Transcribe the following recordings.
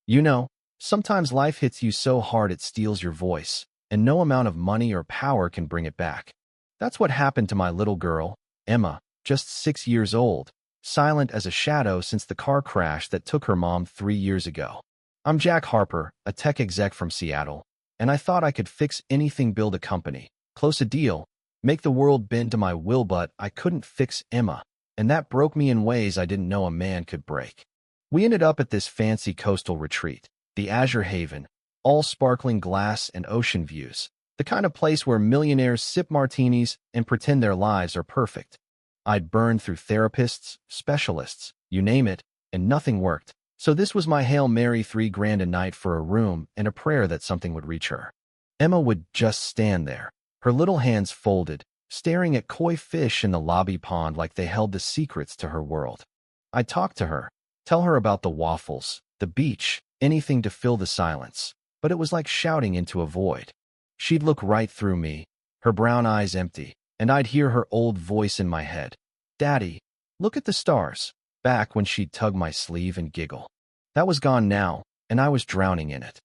You know, sometimes life hits you so hard it steals your voice, and no amount of money or power can bring it back. That's what happened to my little girl, Emma, just 6 years old, silent as a shadow since the car crash that took her mom 3 years ago. I'm Jack Harper, a tech exec from Seattle, and I thought I could fix anything, build a company, close a deal, make the world bend to my will, but I couldn't fix Emma, and that broke me in ways I didn't know a man could break. We ended up at this fancy coastal retreat, the Azure Haven, all sparkling glass and ocean views, the kind of place where millionaires sip martinis and pretend their lives are perfect. I'd burned through therapists, specialists, you name it, and nothing worked. So this was my Hail Mary, $3 grand a night for a room and a prayer that something would reach her. Emma would just stand there, her little hands folded, staring at koi fish in the lobby pond like they held the secrets to her world. I'd talk to her, tell her about the waffles, the beach, anything to fill the silence, but it was like shouting into a void. She'd look right through me, her brown eyes empty, and I'd hear her old voice in my head. Daddy, look at the stars, back when she'd tug my sleeve and giggle. That was gone now, and I was drowning in it.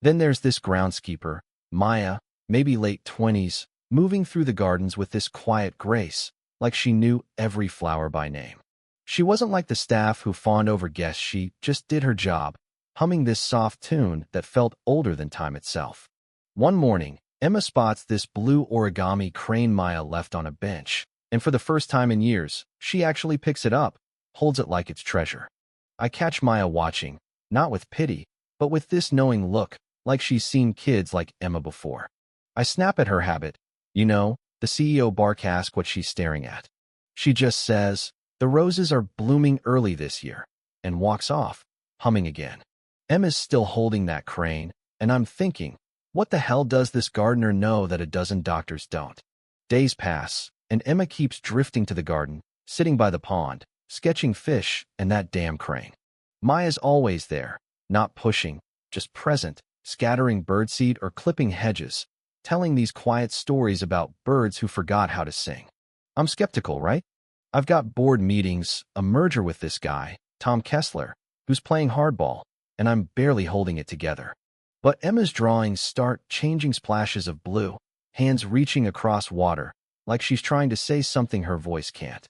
Then there's this groundskeeper, Maya, maybe late 20s, moving through the gardens with this quiet grace, like she knew every flower by name. She wasn't like the staff who fawned over guests, she just did her job, humming this soft tune that felt older than time itself. One morning, Emma spots this blue origami crane Maya left on a bench, and for the first time in years, she actually picks it up, holds it like it's treasure. I catch Maya watching, not with pity, but with this knowing look, like she's seen kids like Emma before. I snap at her habit. You know, the CEO bark, ask what she's staring at. She just says, "The roses are blooming early this year," and walks off, humming again. Emma's still holding that crane, and I'm thinking, what the hell does this gardener know that a dozen doctors don't? Days pass, and Emma keeps drifting to the garden, sitting by the pond, sketching fish and that damn crane. Maya's always there, not pushing, just present, scattering birdseed or clipping hedges, telling these quiet stories about birds who forgot how to sing. I'm skeptical, right? I've got board meetings, a merger with this guy, Tom Kessler, who's playing hardball, and I'm barely holding it together. But Emma's drawings start changing, splashes of blue, hands reaching across water, like she's trying to say something her voice can't.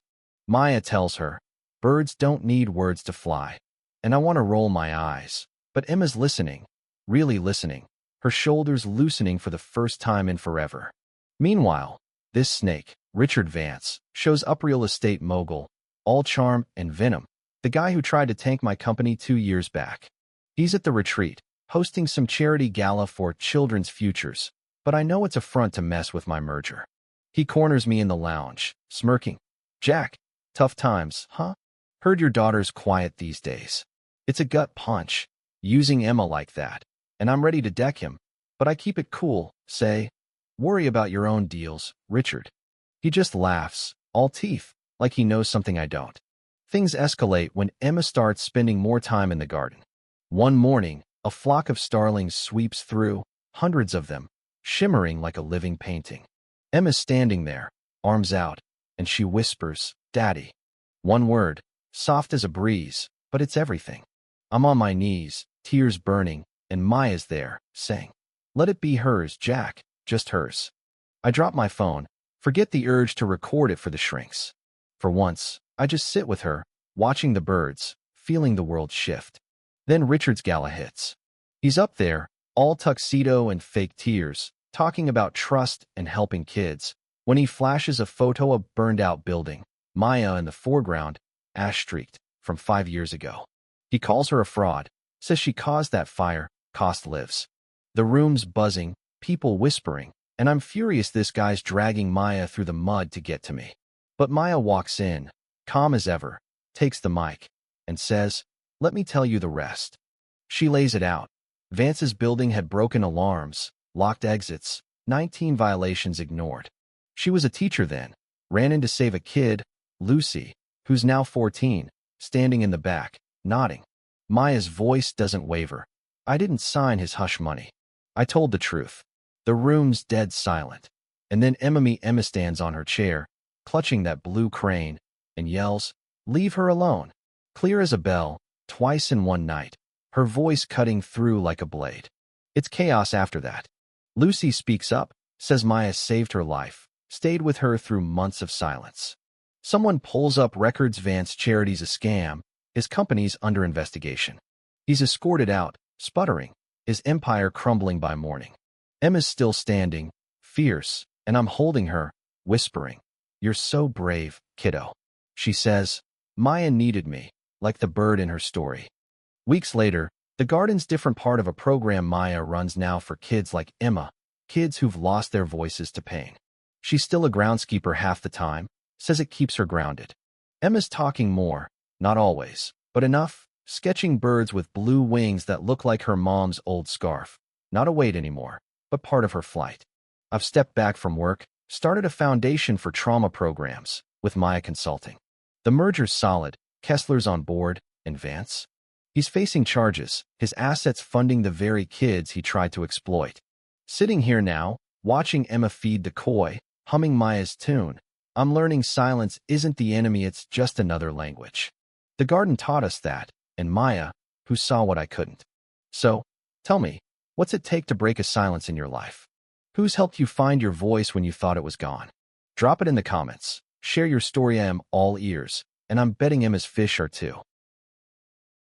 Maya tells her, "Birds don't need words to fly." And I want to roll my eyes. But Emma's listening, really listening, her shoulders loosening for the first time in forever. Meanwhile, this snake, Richard Vance, shows up, real estate mogul, all charm and venom, the guy who tried to tank my company 2 years back. He's at the retreat, hosting some charity gala for children's futures, but I know it's a front to mess with my merger. He corners me in the lounge, smirking. "Jack, tough times, huh? Heard your daughter's quiet these days." It's a gut punch, using Emma like that, and I'm ready to deck him, but I keep it cool, say, "Worry about your own deals, Richard." He just laughs, all teeth, like he knows something I don't. Things escalate when Emma starts spending more time in the garden. One morning, a flock of starlings sweeps through, hundreds of them, shimmering like a living painting. Emma's standing there, arms out, and she whispers, "Daddy." One word, soft as a breeze, but it's everything. I'm on my knees, tears burning, and Maya's there, saying, "Let it be hers, Jack, just hers." I drop my phone, forget the urge to record it for the shrinks. For once, I just sit with her, watching the birds, feeling the world shift. Then Richard's gala hits. He's up there, all tuxedo and fake tears, talking about trust and helping kids, when he flashes a photo of a burned-out building, Maya in the foreground, ash-streaked, from 5 years ago. He calls her a fraud, says she caused that fire, cost lives. The room's buzzing, people whispering, and I'm furious this guy's dragging Maya through the mud to get to me. But Maya walks in, calm as ever, takes the mic, and says, "Let me tell you the rest." She lays it out. Vance's building had broken alarms, locked exits, 19 violations ignored. She was a teacher then, ran in to save a kid, Lucy, who's now 14, standing in the back, nodding. Maya's voice doesn't waver. I didn't sign his hush money. I told the truth. The room's dead silent. And then Emma stands on her chair, clutching that blue crane, and yells, "Leave her alone." Clear as a bell, twice in one night. her voice cutting through like a blade. It's chaos after that. Lucy speaks up, says Maya saved her life, stayed with her through months of silence. Someone pulls up records Vance's charity's a scam, his company's under investigation. He's escorted out, sputtering, his empire crumbling by morning. Emma's still standing, fierce, and I'm holding her, whispering, "You're so brave, kiddo." She says, "Maya needed me," like the bird in her story. Weeks later, the garden's different part of a program Maya runs now for kids like Emma, kids who've lost their voices to pain. She's still a groundskeeper half the time, says it keeps her grounded. Emma's talking more, not always, but enough, sketching birds with blue wings that look like her mom's old scarf. Not a weight anymore, but part of her flight. I've stepped back from work, started a foundation for trauma programs, with Maya Consulting. The merger's solid, Kessler's on board, and Vance? He's facing charges, his assets funding the very kids he tried to exploit. Sitting here now, watching Emma feed the koi, humming Maya's tune, I'm learning silence isn't the enemy, it's just another language. The garden taught us that, and Maya, who saw what I couldn't. So, tell me, what's it take to break a silence in your life? Who's helped you find your voice when you thought it was gone? Drop it in the comments. Share your story. I am all ears, and I'm betting Emma's fish are too.